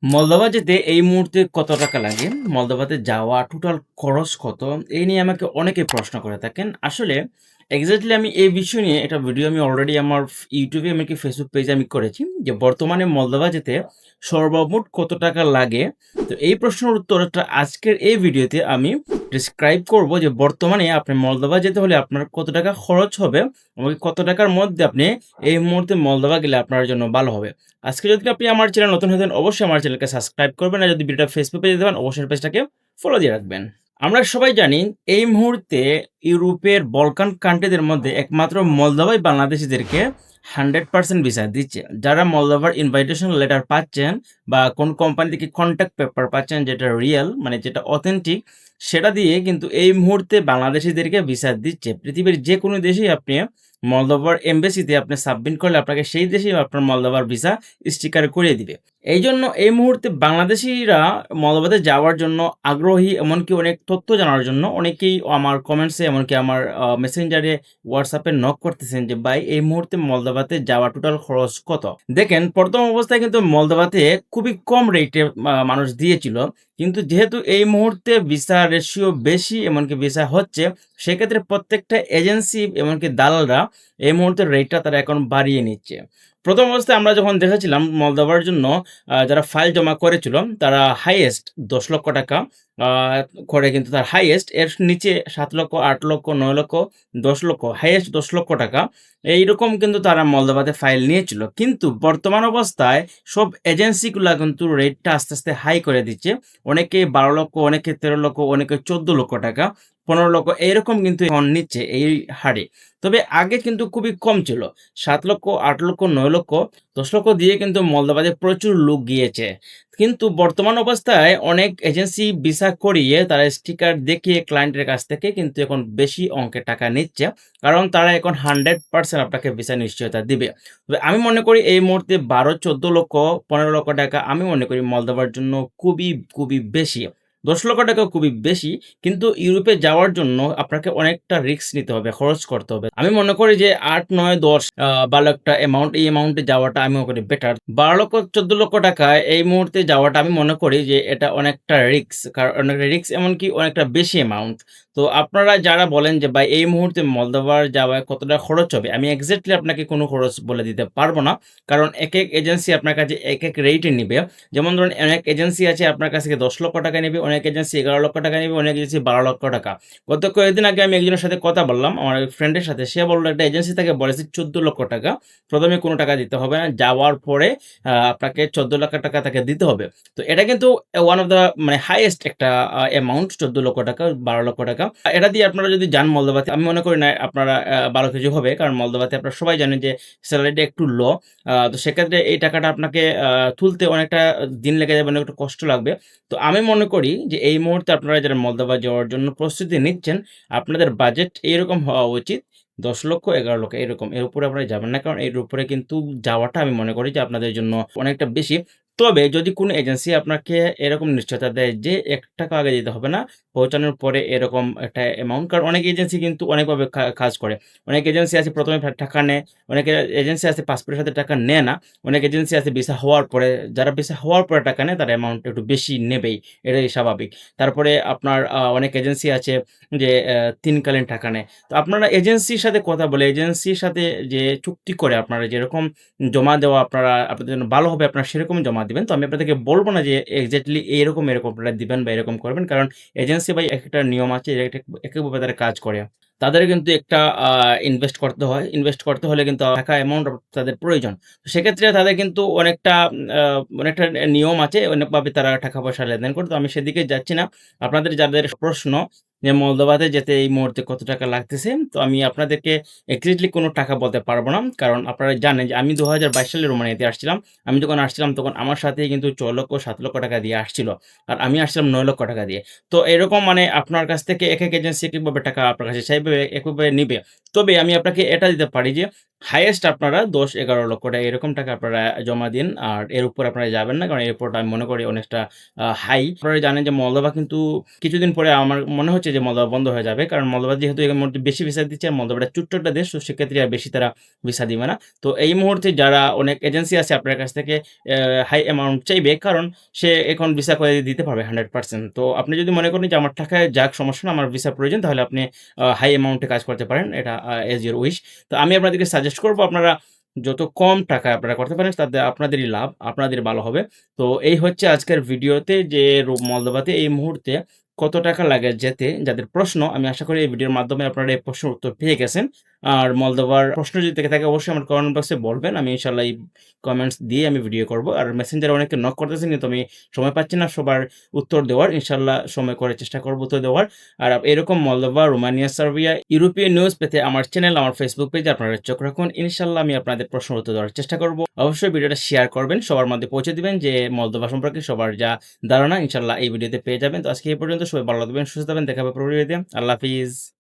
Moldova যেতে এই মুহূর্তে কত টাকা লাগে? মলদোভাতে যাওয়া টোটাল খরচ কত? এই নিয়ে আমাকে অনেকে প্রশ্ন করে থাকেন। আসলে এক্সাক্টলি আমি এই বিষয় নিয়ে একটা ভিডিও আমি অলরেডি আমার YouTube এ এমনকি Facebook পেজে আমি করেছি। যে বর্তমানে মলদোভা যেতে সর্বমোট কত টাকা লাগে? তো এই প্রশ্নের উত্তরটা আজকের এই ভিডিওতে আমি ডিসক্রাইব করব যে বর্তমানে আপনি মলদোভা যেতে হলে আপনার কত টাকা খরচ হবে এবং কত টাকার মধ্যে আপনি এই মুহূর্তে মলদোভা গেলে আপনার জন্য ভালো হবে। আজকে যদি আপনি আমার চ্যানেল নতুন হয়ে থাকেন, অবশ্যই আমার চ্যানেলকে সাবস্ক্রাইব করবেন। আর যদি ভিডিওটা ফেসবুক পেজে দেবেন, অবশ্যই পেজটাকে ফলো দিয়ে রাখবেন। আমরা সবাই জানি এই মুহূর্তে ইউরোপের বলকান কান্ট্রিদের মধ্যে একমাত্র মলদোভাই বাংলাদেশীদেরকে 100% ভিসা দিচ্ছে। যারা মলদোভার ইনভাইটেশন লেটার পাচ্ছেন বা কোন কোম্পানি থেকে কন্ট্যাক্ট পেপার পাচ্ছেন যেটা রিয়েল মানে যেটা অথেন্টিক, সেটা দিয়ে কিন্তু এই মুহূর্তে বাংলাদেশীদেরকে ভিসা দিচ্ছে। পৃথিবীর যে কোনো দেশেই আপনি মলদোভার এমবাসিতে আপনি সাবমিট করলে আপনাকে সেই দেশেই আপনার মলদোভার ভিসা স্টিকার করিয়ে দিবে। এইজন্য এই মুহূর্তে বাংলাদেশীরা মলদোভাতে যাওয়ার জন্য আগ্রহী, এমনকি অনেক তথ্য জানার জন্য অনেকেই আমার কমেন্টসে এমনকি আমার মেসেঞ্জারে, হোয়াটসঅ্যাপে নক করতেছেন যে, "ভাই এই মুহূর্তে মলদোভাতে যাওয়া টোটাল খরচ কত?" দেখেন, প্রথম অবস্থায় কিন্তু মলদোভাতে খুবই কম রেটে মানুষ দিয়েছিল। কিন্তু যেহেতু এই মুহূর্তে ভিসা রেশিও বেশি এমনকি ভিসা হচ্ছে, সেক্ষেত্রে প্রত্যেকটা এজেন্সি এমনকি দালালরা এই মুহূর্তে রেটটা তারা এখন বাড়িয়ে নিচ্ছে। প্রথম অবস্থায় আমরা যখন দেখেছিলাম মলদোভার জন্য যারা ফাইল জমা করেছিল তারা হাইয়েস্ট ৳১০,০০,০০০ আ করে, কিন্তু তার হাইয়েস্ট এর নিচে ৳৭,০০,০০০, ৳৮,০০,০০০, ৳৯,০০,০০০, ৳১০,০০,০০০, হাইয়েস্ট ৳১০,০০,০০০ এইরকম কিন্তু তারা মলদোভাতে ফাইল নিয়েছিল। কিন্তু বর্তমান অবস্থায় সব এজেন্সিগুলা কিন্তু রেটটা আস্তে, আস্তে হাই করে দিচ্ছে। অনেকে ১২,০০,০০০, অনেকে ১৩,০০,০০০, অনেকে ৳১৪,০০,০০০, ৳১৫,০০,০০০ এরকম কিন্তু এখন নিচ্ছে এই হারে। তবে আগে কিন্তু খুবই কম ছিল। ৭,০০,০০০, ৮,০০,০০০, ৯,০০,০০০, ১০,০০,০০০ দিয়ে কিন্তু মলদোভাতে প্রচুর লোক গিয়েছে। কিন্তু বর্তমান অবস্থায় অনেক এজেন্সি ভিসা করিয়ে তারা স্টিকার দেখিয়ে ক্লায়েন্টের কাছ থেকে কিন্তু এখন বেশি অঙ্কের টাকা নিচ্ছে। কারণ তারা এখন 100% আপনাকে ভিসা নিশ্চয়তা দিবে। তবে আমি মনে করি এই মুহূর্তে ১২, ১৪,০০,০০০, ৳১৫,০০,০০০ আমি মনে করি মলদোভার জন্য খুবই, খুবই বেশি। ৳১০,০০,০০০ খুবই বেশি। কিন্তু ইউরোপে যাওয়ার জন্য আপনাকে অনেকটা রিস্ক নিতে হবে, খরচ করতে হবে। আমি মনে করি যে ৮, ৯, ১০ ভালো একটা অ্যামাউন্ট, এই অ্যামাউন্টে যাওয়াটা আমি মনে করি বেটার। ৳১২,০০,০০০, ৳১৪,০০,০০০ এই মুহূর্তে যাওয়াটা আমি মনে করি যে এটা অনেকটা রিস্ক। কারণ অনেকটা রিস্ক এমনকি অনেকটা বেশি অ্যামাউন্ট। তো আপনারা যারা বলেন যে ভাই এই মুহূর্তে মলদোভার যাওয়ায় কতটা খরচ হবে? আমি এক্সাক্টলি আপনাকে কোনো খরচ বলে দিতে পারব না। কারণ একেক এজেন্সি আপনার কাছে একেক রেটে নিবে। যেমন ধরুন অনেক এজেন্সি আছে আপনার কাছ থেকে ৳১০,০০,০০০ নেবে, অনেক এজেন্সি ৳11,০০,০০০ নেবে, অনেক এজেন্সি ৳12,০০,০০০। গত কয়েকদিন আগে আমি একজনের সাথে কথা বললাম, আমার এক ফ্রেন্ডের সাথে। সে বলল একটা এজেন্সি থেকে বলেছে ৳14,০০,০০০। ১ম এ কোনো টাকা দিতে হবে না। যাওয়ার পরে আপনাকে ৳14,০০,০০০ তাকে দিতে হবে। তো এটা কিন্তু ওয়ান অফ দ্যা মানে হাইয়েস্ট একটা অ্যামাউন্ট ৳14,০০,০০০, ৳12,০০,০০০। এটা দিয়ে আপনারা যদি যান মলদোভাতে, আমি মনে করি না আপনারা ভালো কিছু হবে। কারণ মলদোভাতে আপনারা সবাই জানেন যে সেলারিটা একটু লো। তো সেক্ষেত্রে এই টাকাটা আপনাকে তুলতে অনেকটা দিন লেগে যাবে, অনেকটা কষ্ট লাগবে। তো আমি মনে করি যে এই মুহূর্তে আপনারা যারা মলদোভা যাওয়ার জন্য প্রস্তুতি নিচ্ছেন, আপনাদের বাজেট এইরকম হওয়া উচিত ১০,০০,০০০, ১১,০০,০০০ এরকম। এর উপরে আপনারা যাবেন না। কারণ এর উপরে কিন্তু যাওয়াটা আমি মনে করি যে আপনাদের জন্য অনেকটা বেশি। তবে যদি কোনো এজেন্সি আপনাকে এরকম নিশ্চয়তা দেয় যে ৳১ আগে দিতে হবে না, পৌঁছানোর পরে এরকম একটা অ্যামাউন্ট, কারণ অনেক এজেন্সি কিন্তু অনেকভাবে কাজ করে। অনেক এজেন্সি আছে ১ম এ টাকা নেয়, অনেক এজেন্সি আছে পাসপোর্টের সাথে টাকা নেয় না। অনেক এজেন্সি আছে ভিসা হওয়ার পরে, যারা ভিসা হওয়ার পরে টাকা নেয় তারা অ্যামাউন্ট একটু বেশি নেবেই। এটাই স্বাভাবিক। তারপরে আপনার অনেক এজেন্সি আছে যে ৩ কালীন টাকা নেয়। তো আপনারা এজেন্সির সাথে কথা বলে, এজেন্সির সাথে যে চুক্তি করে আপনারা যেরকম জমা দেওয়া আপনারা আপনাদের জন্য ভালো হবে আপনারা সেরকমই জমা দিবেন। তো আমি আপনাদেরকে বলব না যে এক্সাক্টলি এরকম, এরকম আপনারা দিবেন বা এরকম করবেন। কারণ এজেন্সি ভাই একেকটা নিয়ম আছে, একেকভাবে তারা কাজ করে। তাদের কিন্তু একটা আ ইনভেস্ট করতে হয়। ইনভেস্ট করতে হলে কিন্তু টাকা অ্যামাউন্ট তাদের প্রয়োজন। তো সেক্ষেত্রে তাদের কিন্তু অনেকটা নিয়ম আছে, অনেকভাবে তারা টাকা-পয়সা লেনদেন করে। তো আমি সেদিকে যাচ্ছি না। আপনাদের যাদের প্রশ্ন যে মলদোভাতে যেতে এই মুহূর্তে কত টাকা লাগতেছে? তো আমি আপনাদেরকে এক্সাক্টলি কোনো টাকা বলতে পারব না। কারণ আপনারা জানেন যে আমি ২০২২ সালে রোমানিয়াতে আসছিলাম। আমি যখন আসছিলাম তখন আমার সাথেই কিন্তু ৳৬,০০,০০০, ৳৭,০০,০০০ দিয়ে আসছিল। আর আমি আসছিলাম ৳৯,০০,০০০ দিয়ে। তো এরকম মানে আপনার কাছ থেকে একেক এজেন্সি একেকভাবে টাকা আপনার কাছে চাইবে, এককভাবে নিবে। তবে আমি আপনাকে এটা দিতে পারি যে হাইয়েস্ট আপনারা ১০-১১ লক্ষ টাকা এরকম টাকা আপনারা জমা দিন। আর এর উপরে আপনারা যাবেন না। কারণ এরপরটা আমি মনে করি অনেকটা হাই। আপনারা জানেন যে মলদোভা কিন্তু কিছুদিন পরে আমার মনে হচ্ছে যে মলদোভা বন্ধ হয়ে যাবে। কারণ মলদোভা যেহেতু এর মধ্যে বেশি ভিসা দিচ্ছে আর মলদোভা একটা ছোট্ট একটা দেশ, তো সেক্ষেত্রে আর বেশি তারা ভিসা দিবে না। তো এই মুহূর্তে যারা অনেক এজেন্সি আছে আপনার কাছ থেকে হাই অ্যামাউন্ট চাইবে, কারণ সে এখন ভিসা করে দিতে পারবে 100%। তো আপনি যদি মনে করেন যে আমার টাকায় যাক সমস্যা না, আমার ভিসা প্রয়োজন, তাহলে আপনি হাই অ্যামাউন্টে কাজ করতে পারেন। এটা অ্যাজ ইউর উইশ। তো আমি আপনাদেরকে সাজেস্ট করব আপনারা যত কম টাকায় আপনারা করতে পারেন তাতে আপনাদেরই লাভ, আপনাদেরই ভালো হবে। তো এই হচ্ছে আজকের ভিডিওতে যে মলদোভাতে এই মুহূর্তে কত টাকা লাগে যেতে, যাদের প্রশ্ন, আমি আশা করি এই ভিডিওর মাধ্যমে আপনারা এই প্রশ্নের উত্তর পেয়ে গেছেন। আর মলদোভার প্রশ্ন যদি থেকে থাকে অবশ্যই আমার কমেন্ট বক্সে বলবেন। আমি ইনশাআল্লাহ এই কমেন্টস দিয়ে আমি ভিডিও করব। আর মেসেঞ্জারে অনেকে নক করতেছেন কিন্তু আমি সময় পাচ্ছি না সবার উত্তর দেওয়ার। ইনশাআল্লাহ সময় করে চেষ্টা করব উত্তর দেওয়ার। আর এরকম মলদোভা, রোমানিয়া, সার্বিয়া, ইউরোপীয় নিউজ পেতে আমার চ্যানেল, আমার ফেসবুক পেজে আপনারা চোখ রাখুন। ইনশাআল্লাহ আমি আপনাদের প্রশ্নের উত্তর দেওয়ার চেষ্টা করব। অবশ্যই ভিডিওটা শেয়ার করবেন, সবার মধ্যে পৌঁছে দিবেন যে মলদোভা সম্পর্কে সবার যা ধারণা ইনশাআল্লাহ এই ভিডিওতে পেয়ে যাবেন। তো আজকে এই পর্যন্ত, সবাই ভালো থাকবেন, সুস্থ থাকবেন। দেখা হবে পরবর্তী ভিডিওতে। আল্লাহ হাফিজ।